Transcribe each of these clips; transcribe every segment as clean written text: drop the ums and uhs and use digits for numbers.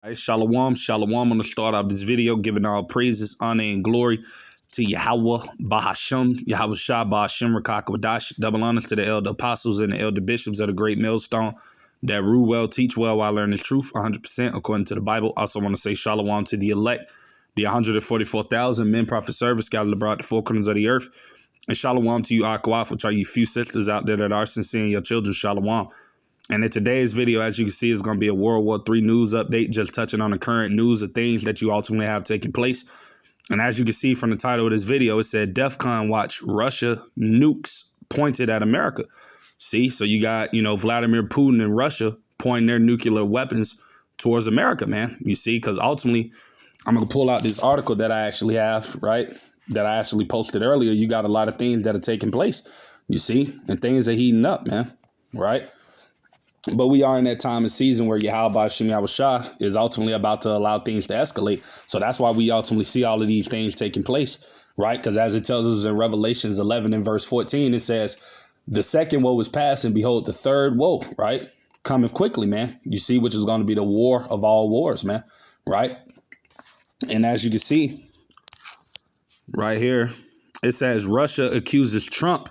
Hey, Shalom, shalom on the start of this video, giving all praises, honor, and glory to Yahweh, Bahashem, Yahweh Shah, Bahashem, Rakakawadash, double honors to the elder apostles and the elder bishops of the great millstone that rule well, teach well while learning the truth, 100% according to the Bible. Also want to say shalom to the elect, the 144,000 men, prophet service, gathered abroad the four corners of the earth. And shalom to you, Akwaf, which are you few sisters out there that are sincere in your children, shalom. And in today's video, as you can see, is going to be a World War III news update, just touching on the current news of things that you ultimately have taking place. And as you can see from the title of this video, it said DEFCON watch Russia nukes pointed at America. See, so you got, Vladimir Putin and Russia pointing their nuclear weapons towards America, man. You see, because ultimately, I'm going to pull out this article that I actually have, right, that I actually posted earlier. You got a lot of things that are taking place, you see, and things are heating up, man, right? But we are in that time and season where Yahweh Shah is ultimately about to allow things to escalate. So that's why we ultimately see all of these things taking place, right? Because as it tells us in Revelations 11 and verse 14, it says, the second woe is past, and behold, the third woe, right? Coming quickly, man. You see, which is going to be the war of all wars, man, right? And as you can see right here, it says Russia accuses Trump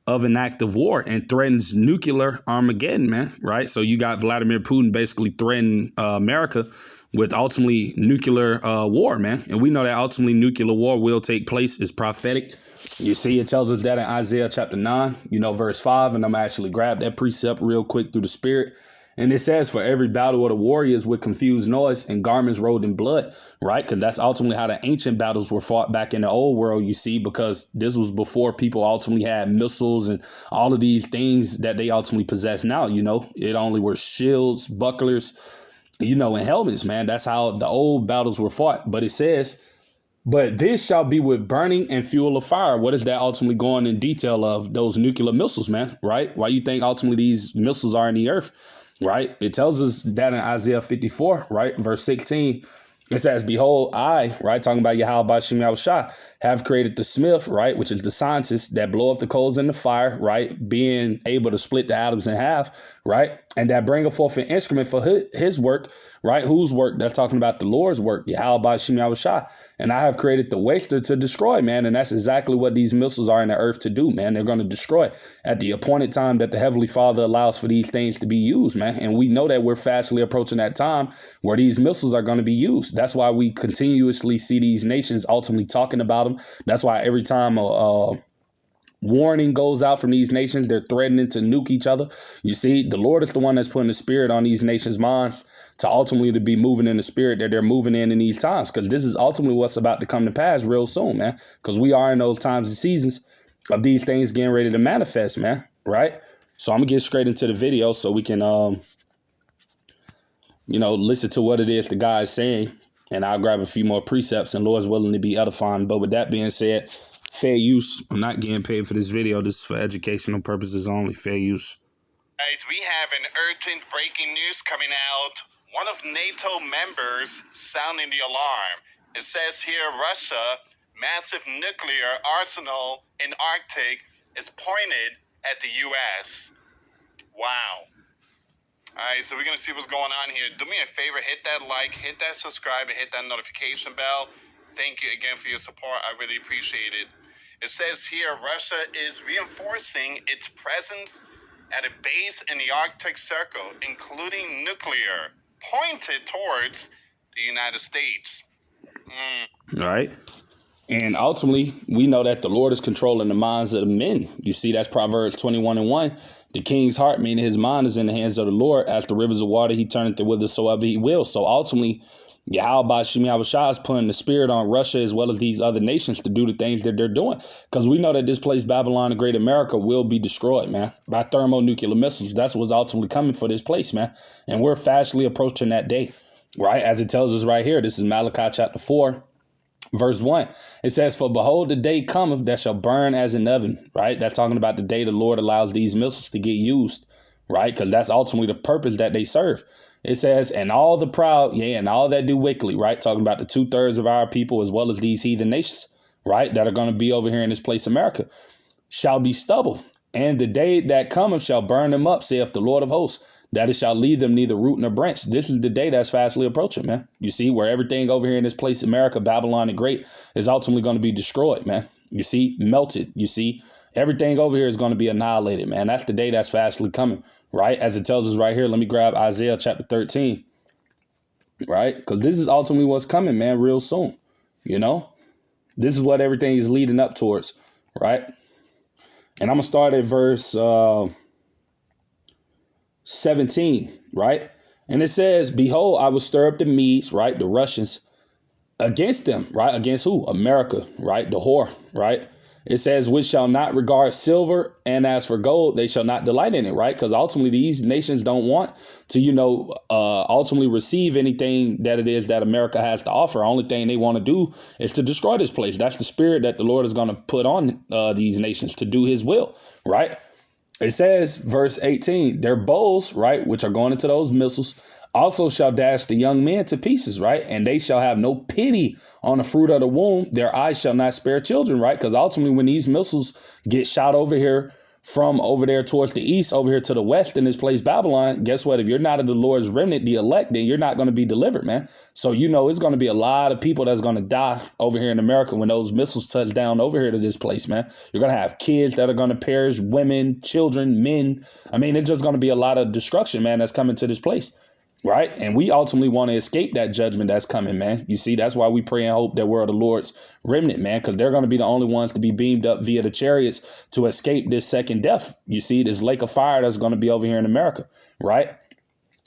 of an act of war and threatens nuclear Armageddon, man, right? So you got Vladimir Putin basically threatening America with ultimately nuclear war, man. And we know that ultimately nuclear war will take place. It's prophetic. You see, it tells us that in Isaiah chapter 9, verse 5. And I'm actually grab that precept real quick through the spirit. And it says, for every battle of the warriors with confused noise and garments rolled in blood, right? Because that's ultimately how the ancient battles were fought back in the old world, you see, because this was before people ultimately had missiles and all of these things that they ultimately possess now, It only were shields, bucklers, and helmets, man. That's how the old battles were fought. But it says, but this shall be with burning and fuel of fire. What is that ultimately going in detail of? Those nuclear missiles, man, right? Why you think ultimately these missiles are in the earth? Right. It tells us that in Isaiah 54, right, verse 16, it says, behold, I, right, talking about Yahweh Shah, have created the smith, right, which is the scientist that blow up the coals in the fire, right, being able to split the atoms in half, right, and that bringeth forth an instrument for his work, right, whose work? That's talking about the Lord's work, Yahweh Shah. And I have created the waster to destroy, man, and that's exactly what these missiles are in the earth to do, man. They're going to destroy at the appointed time that the Heavenly Father allows for these things to be used, man. And we know that we're fastly approaching that time where these missiles are going to be used. That's why we continuously see these nations ultimately talking about them. That's why every time warning goes out from these nations, they're threatening to nuke each other. You see, the Lord is the one that's putting the spirit on these nations' minds to ultimately to be moving in the spirit that they're moving in these times, because this is ultimately what's about to come to pass real soon, man, because we are in those times and seasons of these things getting ready to manifest, man, right? So I'm gonna get straight into the video so we can listen to what it is the guy is saying, and I'll grab a few more precepts, and Lord's willing to be edifying. But with that being said, fair use. I'm not getting paid for this video. This is for educational purposes only. Fair use. Guys, we have an urgent breaking news coming out. One of NATO members sounding the alarm. It says here, Russia, massive nuclear arsenal in Arctic is pointed at the U.S. Wow. All right, so we're going to see what's going on here. Do me a favor, hit that like, hit that subscribe, and hit that notification bell. Thank you again for your support. I really appreciate it. It says here, Russia is reinforcing its presence at a base in the Arctic Circle, including nuclear, pointed towards the United States. All right. And ultimately, we know that the Lord is controlling the minds of the men. You see, that's Proverbs 21:1. The king's heart, meaning his mind, is in the hands of the Lord. As the rivers of water, he turneth it whithersoever he will. So ultimately, Yahweh Shah is putting the spirit on Russia as well as these other nations to do the things that they're doing. Because we know that this place, Babylon, the Great America, will be destroyed, man, by thermonuclear missiles. That's what's ultimately coming for this place, man. And we're fastly approaching that day, right? As it tells us right here, this is Malachi chapter 4. Verse 1, it says, for behold, the day cometh that shall burn as an oven, right? That's talking about the day the Lord allows these missiles to get used, right? Because that's ultimately the purpose that they serve. It says, and all the proud, and all that do wickedly, right? Talking about the 2/3 of our people as well as these heathen nations, right? That are going to be over here in this place, America, shall be stubble. And the day that cometh shall burn them up, saith the Lord of hosts. that it shall leave them neither root nor branch. This is the day that's fastly approaching, man. You see, where everything over here in this place, America, Babylon the Great, is ultimately going to be destroyed, man. You see, melted. You see, everything over here is going to be annihilated, man. That's the day that's fastly coming, right? As it tells us right here, let me grab Isaiah chapter 13, right? Because this is ultimately what's coming, man, real soon. You know, this is what everything is leading up towards, right? And I'm going to start at verse 17, right? And it says, behold, I will stir up the Medes, right? The Russians against them, right? Against who? America, right? The whore, right? It says, which shall not regard silver, and as for gold, they shall not delight in it, right? Because ultimately these nations don't want to, ultimately receive anything that it is that America has to offer. Only thing they want to do is to destroy this place. That's the spirit that the Lord is going to put on these nations to do his will, right? It says, verse 18, their bows, right, which are going into those missiles, also shall dash the young men to pieces, right? And they shall have no pity on the fruit of the womb. Their eyes shall not spare children, right? Because ultimately when these missiles get shot over here from over there towards the east, over here to the west in this place, Babylon, guess what? If you're not of the Lord's remnant, the elect, then you're not going to be delivered, man. So, it's going to be a lot of people that's going to die over here in America when those missiles touch down over here to this place, man. You're going to have kids that are going to perish, women, children, men. I mean, it's just going to be a lot of destruction, man, that's coming to this place. Right. And we ultimately want to escape that judgment that's coming, man. You see, that's why we pray and hope that we're the Lord's remnant, man, because they're going to be the only ones to be beamed up via the chariots to escape this second death. You see, this lake of fire that's going to be over here in America. Right.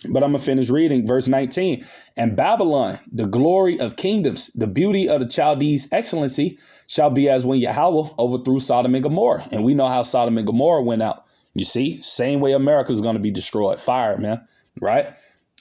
But I'm going to finish reading verse 19. And Babylon, the glory of kingdoms, the beauty of the Chaldees' excellency, shall be as when Yahweh overthrew Sodom and Gomorrah. And we know how Sodom and Gomorrah went out. You see, same way America is going to be destroyed. Fire, man. Right.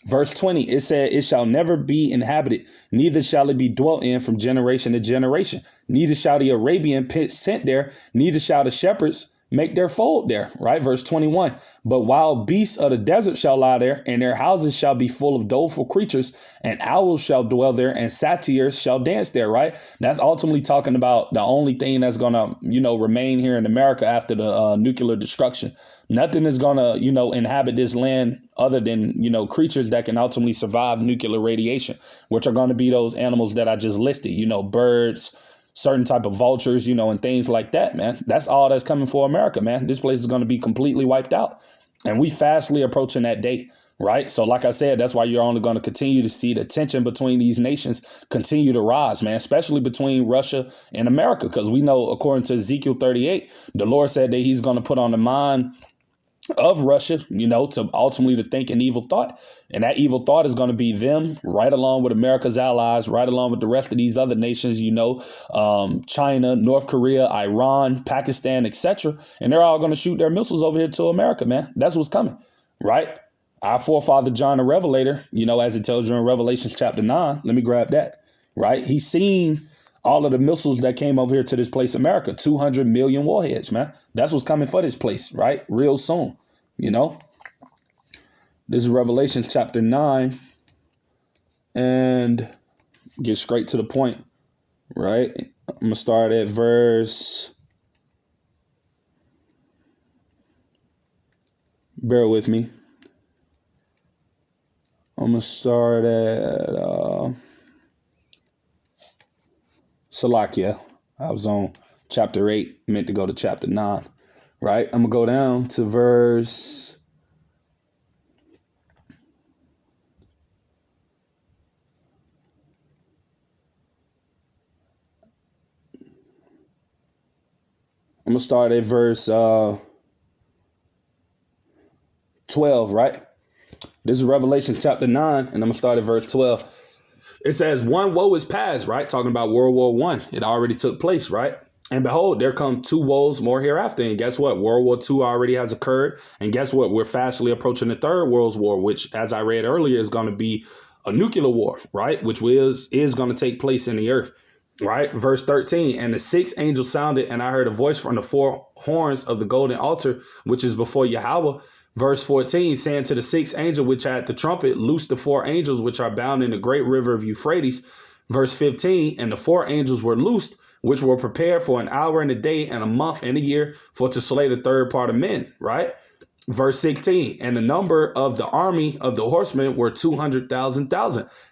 Verse 20, it said, it shall never be inhabited, neither shall it be dwelt in from generation to generation. Neither shall the Arabian pitch tent there, neither shall the shepherds make their fold there. Right. Verse 21, but wild beasts of the desert shall lie there, and their houses shall be full of doleful creatures, and owls shall dwell there, and satyrs shall dance there. Right. That's ultimately talking about the only thing that's going to, remain here in America after the nuclear destruction. Nothing is going to, inhabit this land other than, creatures that can ultimately survive nuclear radiation, which are going to be those animals that I just listed, birds, certain type of vultures, and things like that, man. That's all that's coming for America, man. This place is going to be completely wiped out. And we fastly approaching that day. Right. So like I said, that's why you're only going to continue to see the tension between these nations continue to rise, man, especially between Russia and America, because we know, according to Ezekiel 38, the Lord said that he's going to put on the mind of Russia, to ultimately to think an evil thought. And that evil thought is going to be them right along with America's allies, right along with the rest of these other nations, China, North Korea, Iran, Pakistan, etc. And they're all going to shoot their missiles over here to America, man. That's what's coming. Right. Our forefather, John the Revelator, as it tells you in Revelations chapter 9. Let me grab that. Right. He's seen all of the missiles that came over here to this place, America, 200 million warheads, man. That's what's coming for this place, right? Real soon, This is Revelations chapter 9, and get straight to the point, right? I'm going to start at bear with me. I'm going to start at Salakia. I was on chapter 8, meant to go to chapter 9, right? I'm going to go down to verse 12, right? This is Revelation chapter 9, and I'm going to start at verse 12. It says, one woe is past, right? Talking about World War I. It already took place, right? And behold, there come two woes more hereafter. And guess what? World War II already has occurred. And guess what? We're fastly approaching the Third World War, which, as I read earlier, is going to be a nuclear war, right? Which is going to take place in the earth, right? Verse 13, and the sixth angel sounded, and I heard a voice from the four horns of the golden altar, which is before Yahweh. Verse 14, saying to the sixth angel, which had the trumpet, loose the four angels which are bound in the great river of Euphrates. Verse 15, and the four angels were loosed, which were prepared for an hour and a day and a month and a year for to slay the third part of men, right? Verse 16, and the number of the army of the horsemen were 200,000.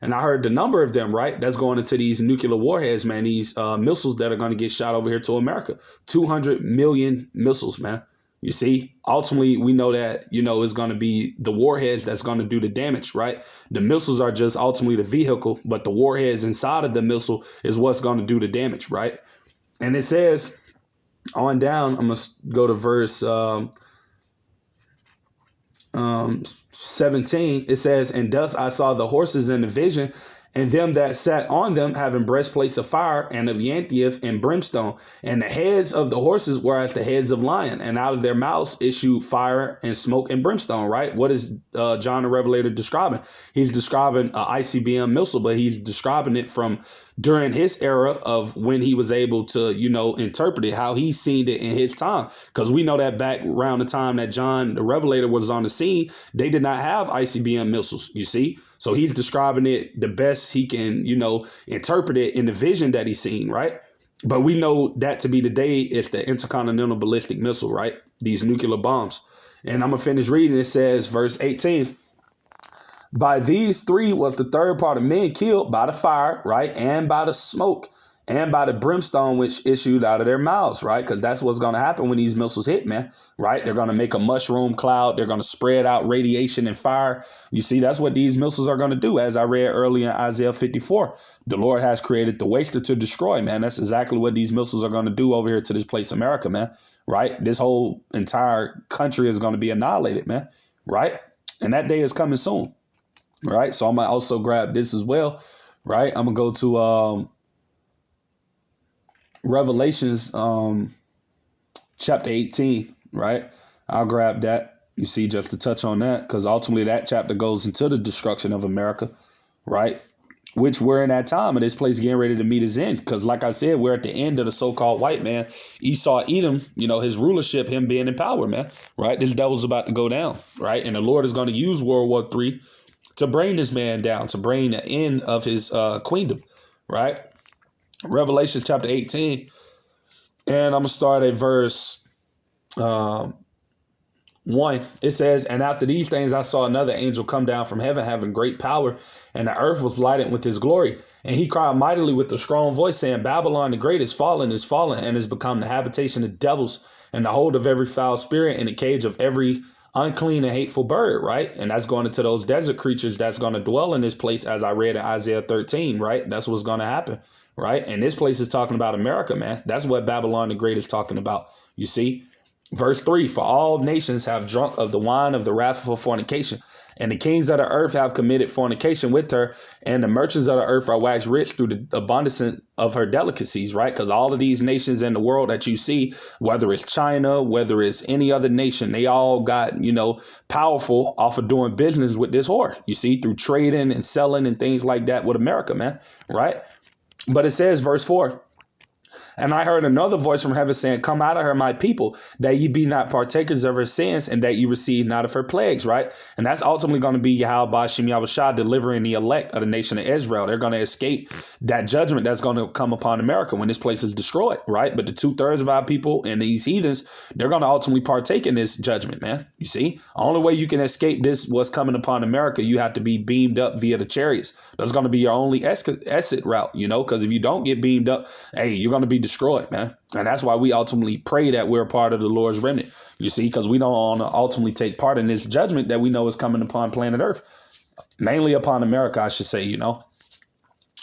And I heard the number of them, right? That's going into these nuclear warheads, man. These missiles that are going to get shot over here to America. 200 million missiles, man. You see, ultimately, we know that, it's going to be the warheads that's going to do the damage, right? The missiles are just ultimately the vehicle, but the warheads inside of the missile is what's going to do the damage, right? And it says on down, I'm going to go to verse 17, it says, and thus I saw the horses in the vision, and them that sat on them having breastplates of fire and of yantief and brimstone, and the heads of the horses were as the heads of lion, and out of their mouths issued fire and smoke and brimstone, right? What is John the Revelator describing? He's describing an ICBM missile, but he's describing it from during his era of when he was able to, interpret it, how he seen it in his time. Because we know that back around the time that John the Revelator was on the scene, they did not have ICBM missiles, you see? So he's describing it the best he can, interpret it in the vision that he's seen, right? But we know that to be today is the intercontinental ballistic missile, right? These nuclear bombs. And I'm going to finish reading. It says, verse 18, by these three was the third part of men killed by the fire, right? And by the smoke and by the brimstone which issued out of their mouths, right? Because that's what's going to happen when these missiles hit, man, right? They're going to make a mushroom cloud. They're going to spread out radiation and fire. You see, that's what these missiles are going to do. As I read earlier in Isaiah 54, the Lord has created the waster to destroy, man. That's exactly what these missiles are going to do over here to this place, America, man, right? This whole entire country is going to be annihilated, man, right? And that day is coming soon. Right. So I'm going to also grab this as well. Right. I'm going to go to Revelations chapter 18. Right. I'll grab that. You see, just to touch on that, because ultimately that chapter goes into the destruction of America. Right. Which we're in that time and this place getting ready to meet his end. Because like I said, we're at the end of the so-called white man. Esau, Edom, his rulership, him being in power, man. Right. This devil's about to go down. Right. And the Lord is going to use World War III to bring this man down, to bring the end of his queendom, right? Revelation chapter 18. And I'm going to start at verse 1. It says, and after these things, I saw another angel come down from heaven, having great power, and the earth was lighted with his glory. And he cried mightily with a strong voice, saying, Babylon the great is fallen, and is become the habitation of devils, and the hold of every foul spirit, and the cage of every unclean and hateful bird, right? And that's going into those desert creatures that's going to dwell in this place, as I read in Isaiah 13, right? That's what's going to happen, right? And this place is talking about America, man. That's what Babylon the Great is talking about, you see? Verse 3, for all nations have drunk of the wine of the wrath of fornication, and the kings of the earth have committed fornication with her, and the merchants of the earth are waxed rich through the abundance of her delicacies, right? Because all of these nations in the world that you see, whether it's China, whether it's any other nation, they all got, powerful off of doing business with this whore, you see, through trading and selling and things like that with America, man, right? But it says, verse 4, and I heard another voice from heaven saying, come out of her, my people, that ye be not partakers of her sins, and that ye receive not of her plagues, right? And that's ultimately going to be Yahweh Ba'Shem Yahushua delivering the elect of the nation of Israel. They're going to escape that judgment that's going to come upon America when this place is destroyed, right? But the 2/3 of our people and these heathens, they're going to ultimately partake in this judgment, man. You see, only way you can escape this, what's coming upon America, you have to be beamed up via the chariots. That's going to be your only exit route, because if you don't get beamed up, hey, you're going to be destroyed, man. And that's why we ultimately pray that we're a part of the Lord's remnant, you see, because we don't want to ultimately take part in this judgment that we know is coming upon planet Earth, mainly upon America, I should say, But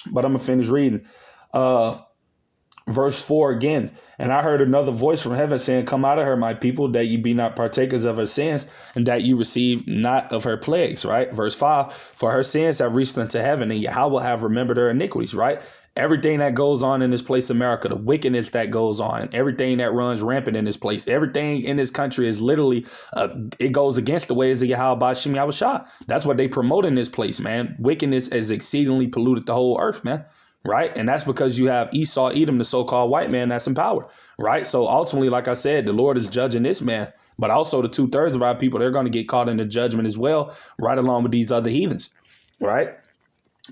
I'm going to finish reading. Verse 4 again. And I heard another voice from heaven saying, come out of her, my people, that ye be not partakers of her sins, and that ye receive not of her plagues, right? Verse 5, for her sins have reached unto heaven, and Yahweh have remembered her iniquities, right? Everything that goes on in this place, America, the wickedness that goes on, everything that runs rampant in this place, everything in this country is literally, it goes against the ways of Yahweh Ba'Shem Yahushua. That's what they promote in this place, man. Wickedness has exceedingly polluted the whole earth, man. Right. And that's because you have Esau, Edom, the so-called white man that's in power. Right. So ultimately, like I said, the Lord is judging this man, but also the 2/3 of our people, they're going to get caught in the judgment as well, right along with these other heathens. Right.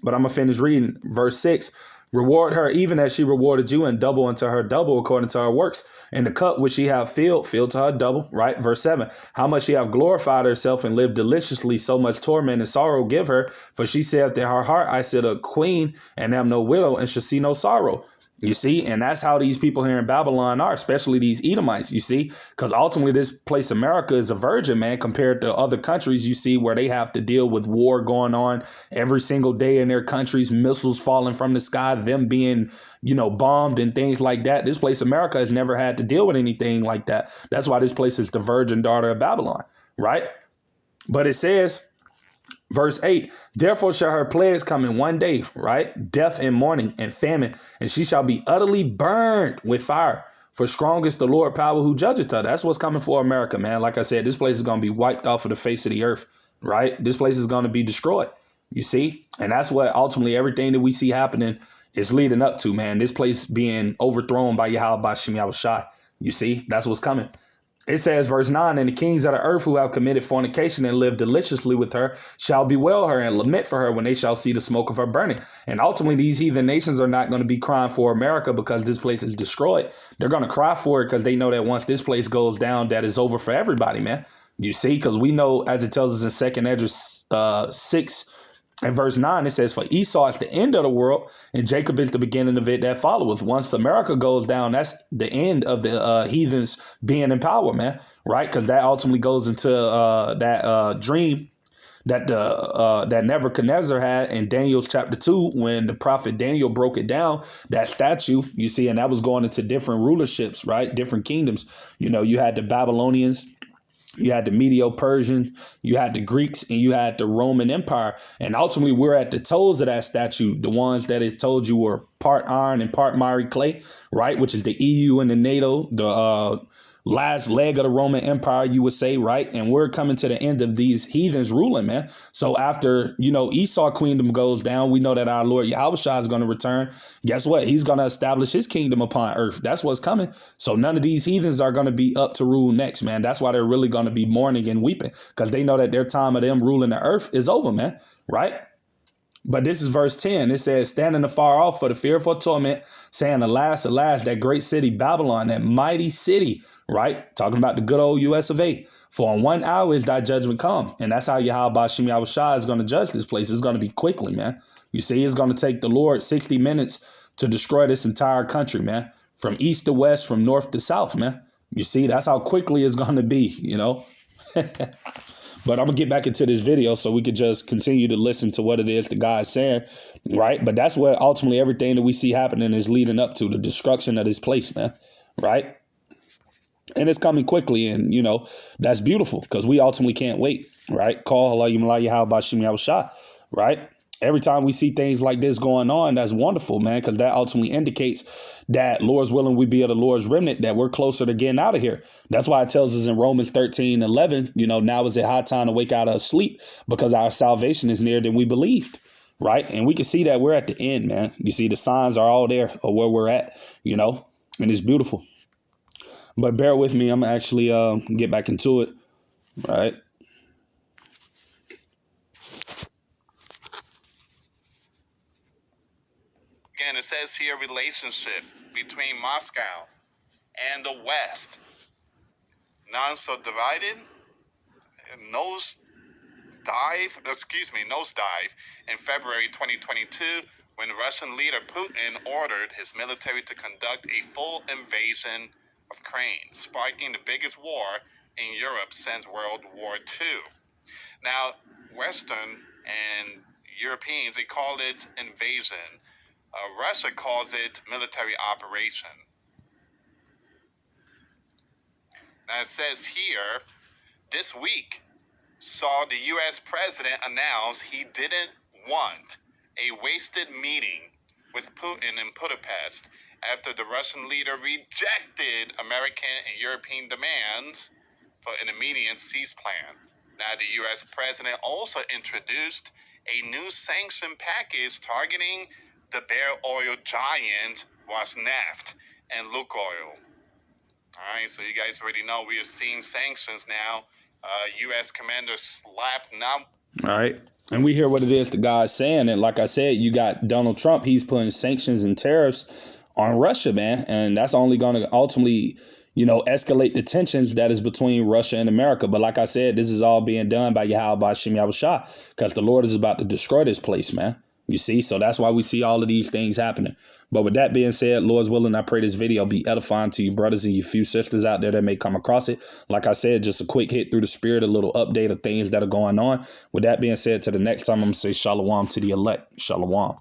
But I'm going to finish reading verse 6. Reward her even as she rewarded you, and double unto her double according to her works. And the cup which she have filled, filled to her double, right? Verse 7. How much she have glorified herself and lived deliciously, so much torment and sorrow give her. For she saith in her heart, I sit a queen and am no widow and shall see no sorrow. You see, and that's how these people here in Babylon are, especially these Edomites, you see, because ultimately this place, America, is a virgin, man, compared to other countries, you see, where they have to deal with war going on every single day in their countries, missiles falling from the sky, them being, bombed and things like that. This place, America, has never had to deal with anything like that. That's why this place is the virgin daughter of Babylon, right? But it says, verse 8, therefore shall her plagues come in one day, right? Death and mourning and famine, and she shall be utterly burned with fire. For strong is the Lord power who judgeth her. That's what's coming for America, man. Like I said, this place is going to be wiped off of the face of the earth, right? This place is going to be destroyed, you see? And that's what ultimately everything that we see happening is leading up to, man. This place being overthrown by Yahweh Bashem Yahushai. You see? That's what's coming. It says, verse 9, and the kings of the earth who have committed fornication and lived deliciously with her shall bewail her and lament for her when they shall see the smoke of her burning. And ultimately, these heathen nations are not going to be crying for America because this place is destroyed. They're going to cry for it because they know that once this place goes down, that is over for everybody, man. You see, because we know, as it tells us in 2nd Ezra 6, in verse 9, it says, for Esau is the end of the world, and Jacob is the beginning of it that followeth. Once America goes down, that's the end of the heathens being in power, man, right? Because that ultimately goes into that dream that Nebuchadnezzar had in Daniel's chapter 2, when the prophet Daniel broke it down, that statue, you see, and that was going into different rulerships, right? Different kingdoms. You had the Babylonians, you had the Medo-Persian, you had the Greeks, and you had the Roman Empire. And ultimately, we're at the toes of that statue, the ones that it told you were part iron and part miry clay, right? Which is the EU and the NATO, the last leg of the Roman Empire, you would say, right? And we're coming to the end of these heathens ruling, man. So after, Esau kingdom goes down, we know that our Lord Yahushua is going to return. Guess what? He's going to establish his kingdom upon earth. That's what's coming. So none of these heathens are going to be up to rule next, man. That's why they're really going to be mourning and weeping, because they know that their time of them ruling the earth is over, man. Right? But this is verse 10. It says, standing afar off for the fearful torment, saying, alas, alas, that great city, Babylon, that mighty city, right? Talking about the good old US of A. For in 1 hour is thy judgment come. And that's how Yahweh Bashem Yahushua is going to judge this place. It's going to be quickly, man. You see, it's going to take the Lord 60 minutes to destroy this entire country, man. From east to west, from north to south, man. You see, that's how quickly it's going to be, But I'm going to get back into this video so we could just continue to listen to what it is the guy is saying, right? But that's what ultimately everything that we see happening is leading up to, the destruction of this place, man, right? And it's coming quickly, and, that's beautiful because we ultimately can't wait, right? Call Allah, right? Every time we see things like this going on, that's wonderful, man, because that ultimately indicates that, Lord's willing, we be of the Lord's remnant, that we're closer to getting out of here. That's why it tells us in Romans 13:11, now is a high time to wake out of sleep because our salvation is nearer than we believed, right? And we can see that we're at the end, man. You see, the signs are all there of where we're at, and it's beautiful. But bear with me. I'm actually get back into it, right? Again, it says here relationship between Moscow and the West. Now so divided, nosedive in February 2022 when Russian leader Putin ordered his military to conduct a full invasion of Ukraine, sparking the biggest war in Europe since World War II. Now, Western and Europeans, they call it invasion. Russia calls it military operation. Now it says here, this week saw the U.S. president announce he didn't want a wasted meeting with Putin in Budapest after the Russian leader rejected American and European demands for an immediate cease plan. Now the U.S. president also introduced a new sanction package targeting the bare oil giant Rosneft and Lukoil. All right, so you guys already know we are seeing sanctions now. U.S. commander slapped now. All right. And we hear what it is the guy's saying. And like I said, you got Donald Trump. He's putting sanctions and tariffs on Russia, man. And that's only going to ultimately, escalate the tensions that is between Russia and America. But like I said, this is all being done by Yahweh Bashim Yahushua, because the Lord is about to destroy this place, man. You see, so that's why we see all of these things happening. But with that being said, Lord's willing, I pray this video be edifying to you brothers and you few sisters out there that may come across it. Like I said, just a quick hit through the spirit, a little update of things that are going on. With that being said, to the next time, I'm going to say shalom to the elect. Shalom.